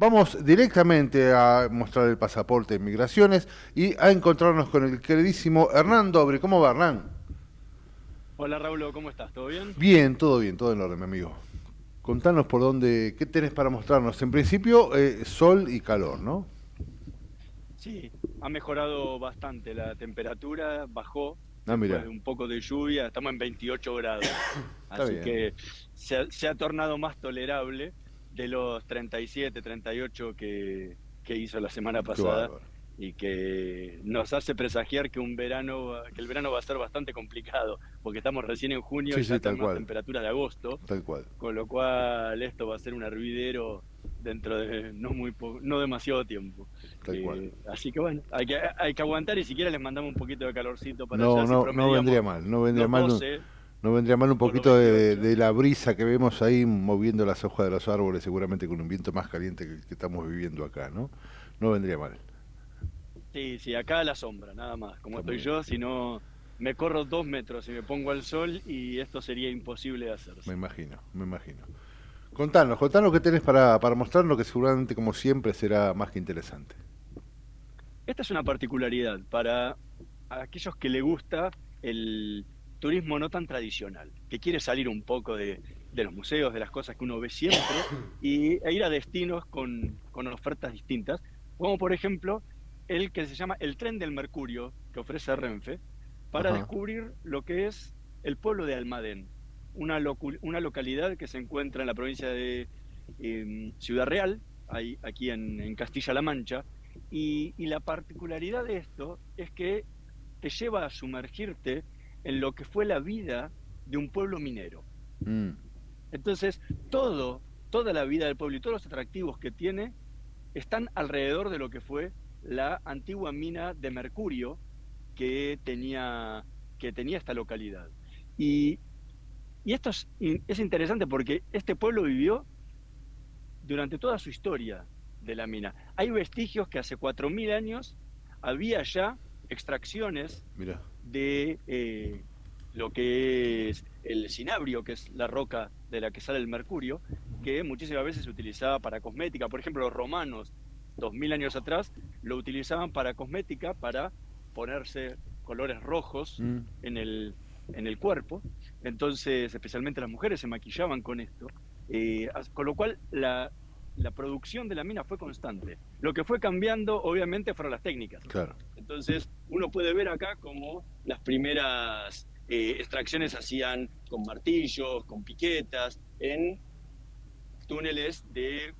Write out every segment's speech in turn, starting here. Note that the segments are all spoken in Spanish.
Vamos directamente a mostrar el pasaporte de migraciones y a encontrarnos con el queridísimo Hernán Dobre. ¿Cómo va, Hernán? Hola Raúl, ¿cómo estás? ¿Todo bien? Bien, todo en orden, mi amigo. Contanos por dónde, qué tenés para mostrarnos. En principio, sol y calor, ¿no? Sí, ha mejorado bastante la temperatura, bajó Ah, después mira, de un poco de lluvia, estamos en 28 grados, está así bien. que se ha tornado más tolerable de los 37, 38 que hizo la semana Qué pasada bárbaro. y que nos hace presagiar que que el verano va a ser bastante complicado, porque estamos recién en junio y Sí, ya sí, tal tenemos cual, temperaturas de agosto. tal cual, Con lo cual esto va a ser un hervidero dentro de no demasiado tiempo. tal cual. Así que bueno, hay que aguantar y si quieren les mandamos un poquito de calorcito para allá. No, Si no, no vendría promediamos mal, no vendría los mal, 12 no vendría mal un o los poquito 28. de la brisa que vemos ahí moviendo las hojas de los árboles, seguramente con un viento más caliente que el que estamos viviendo acá, ¿no? No vendría mal. Sí, sí, acá a la sombra, nada más. Como Está muy estoy bien. yo, si no me corro 2 metros y me pongo al sol y esto sería imposible de Me hacerse. imagino, me imagino. Contanos qué tenés para mostrarnos que seguramente como siempre será más que interesante. Esta es una particularidad para aquellos que le gusta el turismo no tan tradicional, que quiere salir un poco de los museos, de las cosas que uno ve siempre, e ir a destinos con ofertas distintas, como por ejemplo el que se llama el Tren del Mercurio, que ofrece Renfe, para Ajá. descubrir lo que es el pueblo de Almadén, una localidad que se encuentra en la provincia de Ciudad Real, ahí, aquí en Castilla-La Mancha, y la particularidad de esto es que te lleva a sumergirte en lo que fue la vida de un pueblo minero. Mm, Entonces, toda la vida del pueblo y todos los atractivos que tiene están alrededor de lo que fue la antigua mina de mercurio que que tenía esta localidad. Y, y esto es interesante porque este pueblo vivió durante toda su historia de la mina. Hay vestigios que hace 4.000 años había ya extracciones mira, de lo que es el cinabrio, que es la roca de la que sale el mercurio, que muchísimas veces se utilizaba para cosmética. Por ejemplo, los romanos, 2.000 años atrás, lo utilizaban para cosmética, para ponerse colores rojos mm, en en el cuerpo. Entonces, especialmente las mujeres se maquillaban con esto. Con lo cual, la producción de la mina fue constante. Lo que fue cambiando, obviamente, fueron las técnicas. claro. Entonces, uno puede ver acá como las primeras extracciones hacían con martillos, con piquetas, en túneles de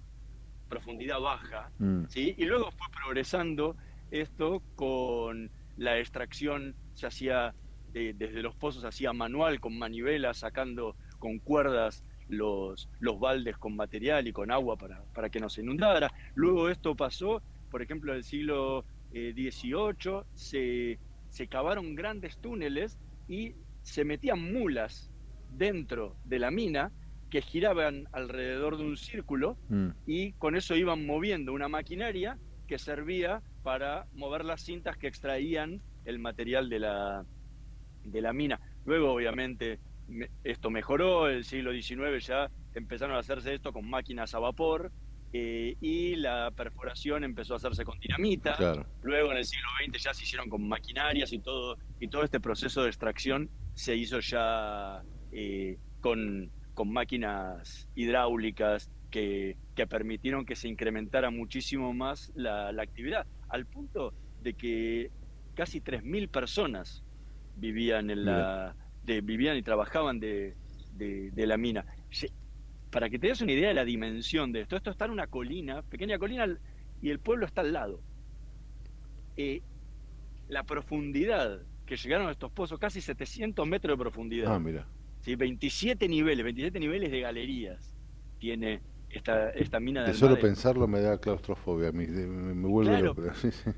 profundidad baja, Mm, ¿sí? Y luego fue progresando esto con la extracción, se hacía desde los pozos, se hacía manual, con manivelas, sacando con cuerdas los baldes con material y con agua para que no se inundara. Luego esto pasó, por ejemplo, en el siglo XVIII, se cavaron grandes túneles y se metían mulas dentro de la mina que giraban alrededor de un círculo mm. y con eso iban moviendo una maquinaria que servía para mover las cintas que extraían el material de la mina. Luego, obviamente, esto mejoró, el siglo XIX ya empezaron a hacerse esto con máquinas a vapor y la perforación empezó a hacerse con dinamita. Claro. Luego, en el siglo XX ya se hicieron con maquinarias y todo este proceso de extracción se hizo ya con máquinas hidráulicas que permitieron que se incrementara muchísimo más la actividad, al punto de que casi 3.000 personas vivían Mira. vivían y trabajaban de la mina. Para que te des una idea de la dimensión de esto, esto está en una colina, pequeña colina, y el pueblo está al lado. Eh, la profundidad que llegaron a estos pozos, casi 700 metros de Ah, profundidad, mira. ¿sí? 27 niveles de galerías tiene esta mina de De solo Almadén. pensarlo me da claustrofobia a mí, me vuelve Claro, loco. Sí, sí.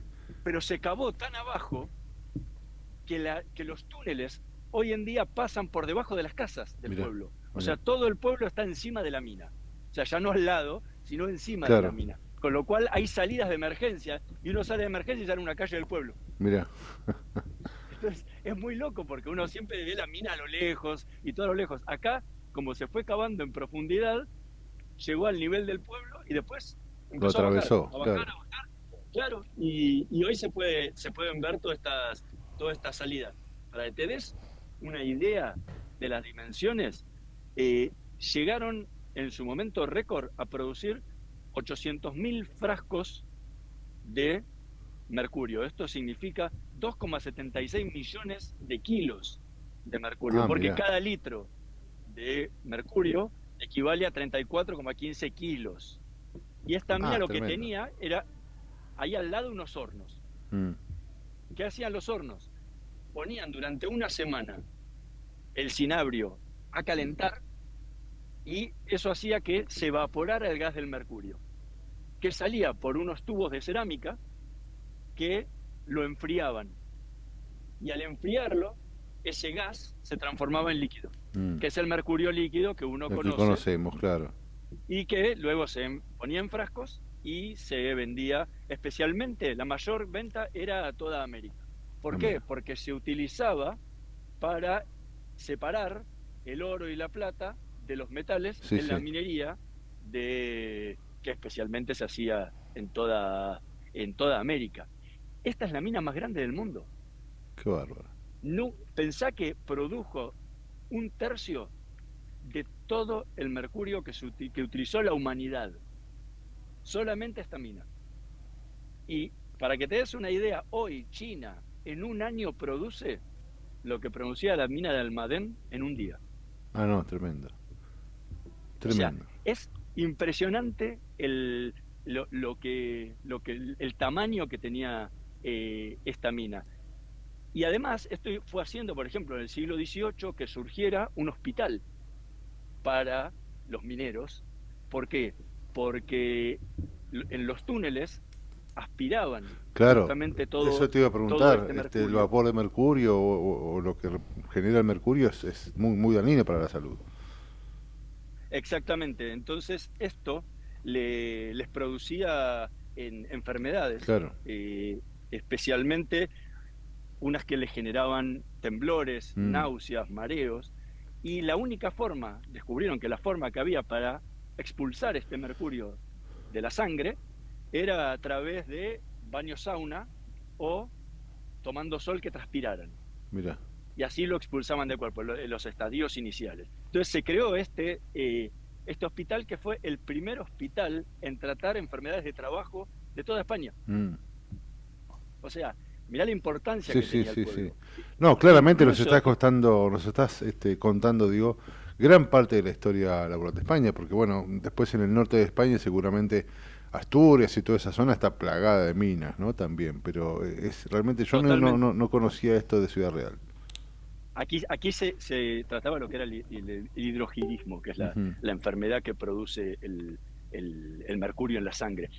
pero se cavó tan abajo que los túneles hoy en día pasan por debajo de las casas del Mira, pueblo. O sea, mira. todo el pueblo está encima de la mina. O sea, ya no al lado, sino encima de la Claro, mina. Con lo cual hay salidas de emergencia y uno sale de emergencia y sale a una calle del pueblo. mira. Entonces es muy loco porque uno siempre ve la mina a lo lejos y todo a lo lejos. Acá, como se fue cavando en profundidad, llegó al nivel del pueblo y después Lo empezó atravesó, a bajar, claro. claro, y hoy se pueden ver todas estas salidas. Para que te des una idea de las dimensiones, llegaron en su momento récord a producir 800.000 frascos de mercurio. Esto significa 2,76 millones de kilos de mercurio, Ah, porque mirá. cada litro de mercurio equivale a 34,15 kilos. Y esta mina Ah, lo que tremendo. tenía era ahí al lado unos hornos. Mm, ¿Qué hacían los hornos? Ponían durante una semana el cinabrio a calentar y eso hacía que se evaporara el gas del mercurio, que salía por unos tubos de cerámica que lo enfriaban. Y al enfriarlo, ese gas se transformaba en líquido, mm. que es el mercurio líquido que uno El que conoce conocemos, claro. y que luego se ponía en frascos y se vendía, especialmente la mayor venta era a toda América. Ah, ¿Por qué? mira. Porque se utilizaba para separar el oro y la plata de los metales Sí, en la sí. minería que especialmente se hacía en toda América. Esta es la mina más grande del mundo. Qué bárbaro. No, pensá que produjo un tercio de todo el mercurio que utilizó la humanidad. Solamente esta mina. Y para que te des una idea, hoy China en un año produce lo que producía la mina de Almadén en un día. Ah, no, tremendo. O sea, Tremendo. es impresionante el tamaño que tenía esta mina. Y además, esto fue haciendo, por ejemplo, en el siglo XVIII que surgiera un hospital para los mineros. ¿Por qué? Porque en los túneles aspiraban Claro, justamente eso todo, te iba a todo preguntar. este El mercurio. vapor de mercurio o lo que genera el mercurio es muy, muy dañino para la salud. Exactamente. Entonces, esto les producía enfermedades, Claro. especialmente unas que les generaban temblores, Mm, náuseas, mareos. Y la única forma, descubrieron que la forma que había para expulsar este mercurio de la sangre era a través de baño sauna o tomando sol que transpiraran. mira. Y así lo expulsaban del cuerpo en los estadios iniciales. Entonces se creó este hospital que fue el primer hospital en tratar enfermedades de trabajo de toda España. Mm. O sea, mirá la importancia Sí, que sí, tenía el sí, sí. pueblo. No, claramente nos estás Incluso, costando, nos estás contando, digo, gran parte de la historia laboral de España, porque bueno, después en el norte de España seguramente Asturias y toda esa zona está plagada de minas, ¿no? También, pero es realmente yo totalmente. no conocía esto de Ciudad Real. Aquí se trataba lo que era el hidrogirismo, que es Ujú. la enfermedad que produce el mercurio en la sangre.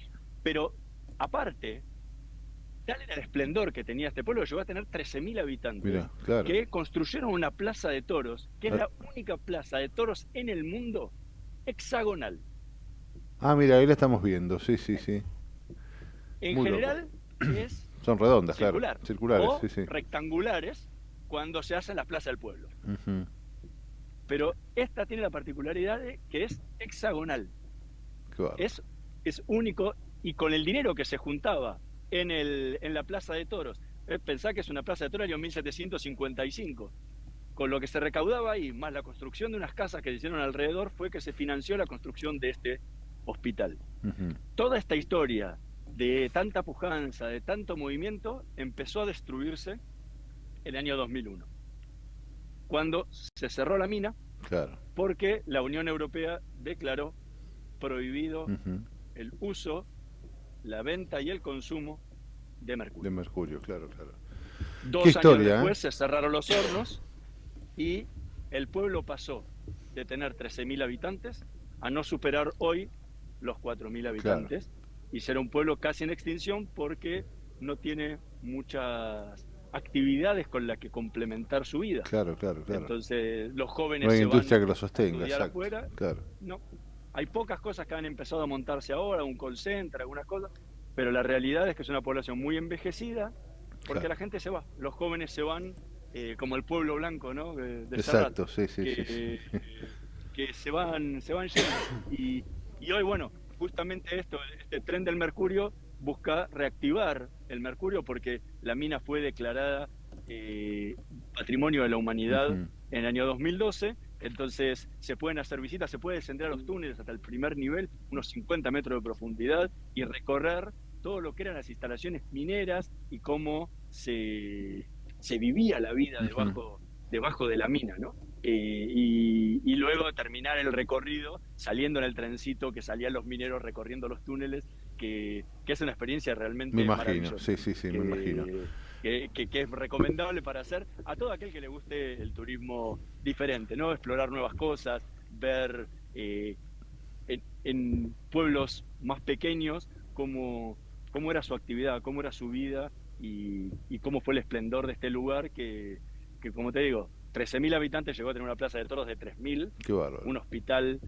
Pero aparte, tal era el esplendor que tenía este pueblo, llegó a tener 13.000 habitantes, Mira, claro. que construyeron una plaza de toros, que es Ah, la única plaza de toros en el mundo hexagonal. mira, ahí la estamos viendo, sí, sí, sí. En Muy loco. general es Son redondas, claro, circular circulares, o sí, sí. rectangulares cuando se hace en la plaza del pueblo. Ujú. Pero esta tiene la particularidad de que es hexagonal. Qué bárbaro. Es, es único y con el dinero que se juntaba en la plaza de toros, pensá que es una plaza de toros del año 1755, con lo que se recaudaba ahí, más la construcción de unas casas que se hicieron alrededor, fue que se financió la construcción de este hospital. Ujú. Toda esta historia de tanta pujanza, de tanto movimiento, empezó a destruirse el año 2001, cuando se cerró la mina Claro. porque la Unión Europea declaró prohibido Ujú. el uso, la venta y el consumo de De mercurio. mercurio, claro, claro. Qué 2 años historia, ¿eh? después se cerraron los hornos y el pueblo pasó de tener 13.000 habitantes a no superar hoy los 4.000 Claro, habitantes y ser un pueblo casi en extinción porque no tiene muchas actividades con las que complementar su vida. claro, claro, claro. Entonces los No jóvenes hay se industria van que lo a sostenga, estudiar exacto. afuera. Claro, No, hay pocas cosas que han empezado a montarse ahora, un call center, algunas cosas, pero la realidad es que es una población muy envejecida porque claro. la gente se va, los jóvenes se van, como el pueblo blanco, ¿no? De Serrat, Exacto, sí, sí, sí, sí. que se van yendo. Y hoy, bueno, justamente esto, este tren del mercurio busca reactivar el mercurio porque la mina fue declarada eh, Patrimonio de la Humanidad Ujú. en el año 2012. Entonces se pueden hacer visitas, se puede descender a los túneles hasta el primer nivel, unos 50 metros de profundidad, y recorrer todo lo que eran las instalaciones mineras y cómo se vivía la vida Ujú. debajo de la mina, ¿no? Y luego terminar el recorrido saliendo en el trencito que salían los mineros recorriendo los túneles, que es una experiencia Me realmente imagino, maravillosa, sí, sí, sí, me imagino. que, que es recomendable para hacer a todo aquel que le guste el turismo diferente, ¿no? Explorar nuevas cosas, ver en pueblos más pequeños cómo era su actividad, cómo era su vida y cómo fue el esplendor de este lugar que como te digo, 13.000 habitantes, llegó a tener una plaza de toros de 3.000, Qué bárbaro. un hospital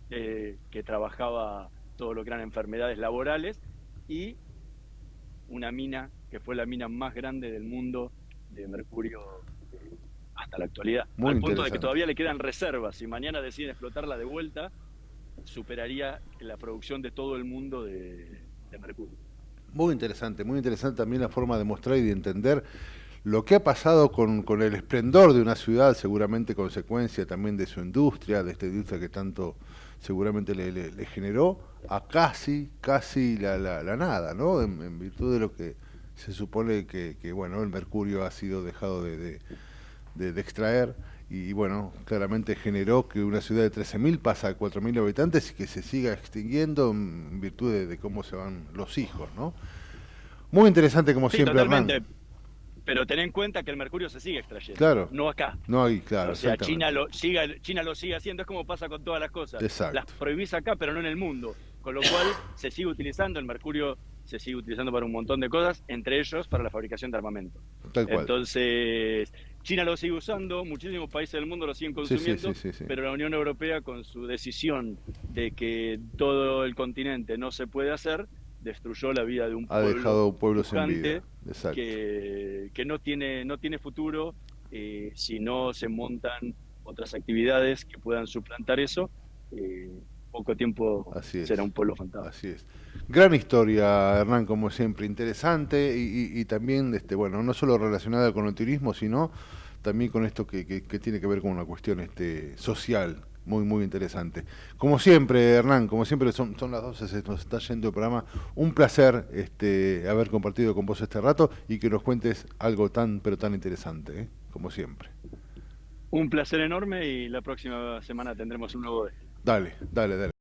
que trabajaba todo lo que eran enfermedades laborales y una mina que fue la mina más grande del mundo de mercurio hasta la actualidad, Muy al punto de que interesante. todavía le quedan reservas. Si mañana deciden explotarla de vuelta, superaría la producción de todo el mundo de mercurio. Muy interesante también la forma de mostrar y de entender lo que ha pasado con el esplendor de una ciudad, seguramente consecuencia también de su industria, de esta industria que tanto seguramente le generó, a casi la nada, ¿no? En virtud de lo que se supone que, bueno, el mercurio ha sido dejado de extraer y bueno, claramente generó que una ciudad de 13.000 pasa a 4.000 habitantes y que se siga extinguiendo en virtud de cómo se van los hijos, ¿no? Muy interesante como Sí, siempre, Hernán. totalmente, pero ten en cuenta que el mercurio se sigue extrayendo, Claro, no acá. no hay, claro, O sea, exactamente. China lo sigue haciendo, es como pasa con todas las cosas. Las Exacto. prohibís acá, pero no en el mundo. Con lo cual se sigue utilizando, el mercurio se sigue utilizando para un montón de cosas, entre ellos para la fabricación de armamento. Tal cual. Entonces, China lo sigue usando, muchísimos países del mundo lo siguen Sí, sí, sí, consumiendo, sí, sí. pero la Unión Europea, con su decisión de que todo el continente no se puede hacer, destruyó la vida de un Ha pueblo dejado a un pueblo sin vida. pujante Exacto. que no tiene futuro si no se montan otras actividades que puedan suplantar eso. Poco tiempo Así será es. un pueblo fantasma. Así es. Gran historia, Hernán, como siempre, interesante y también, bueno, no solo relacionada con el turismo, sino también con esto que tiene que ver con una cuestión social, muy interesante. Como siempre, Hernán, como siempre son las 12, se nos está yendo el programa. Un placer haber compartido con vos este rato y que nos cuentes algo tan, pero tan interesante, como siempre. Un placer enorme y la próxima semana tendremos un nuevo Dale, dale, dale.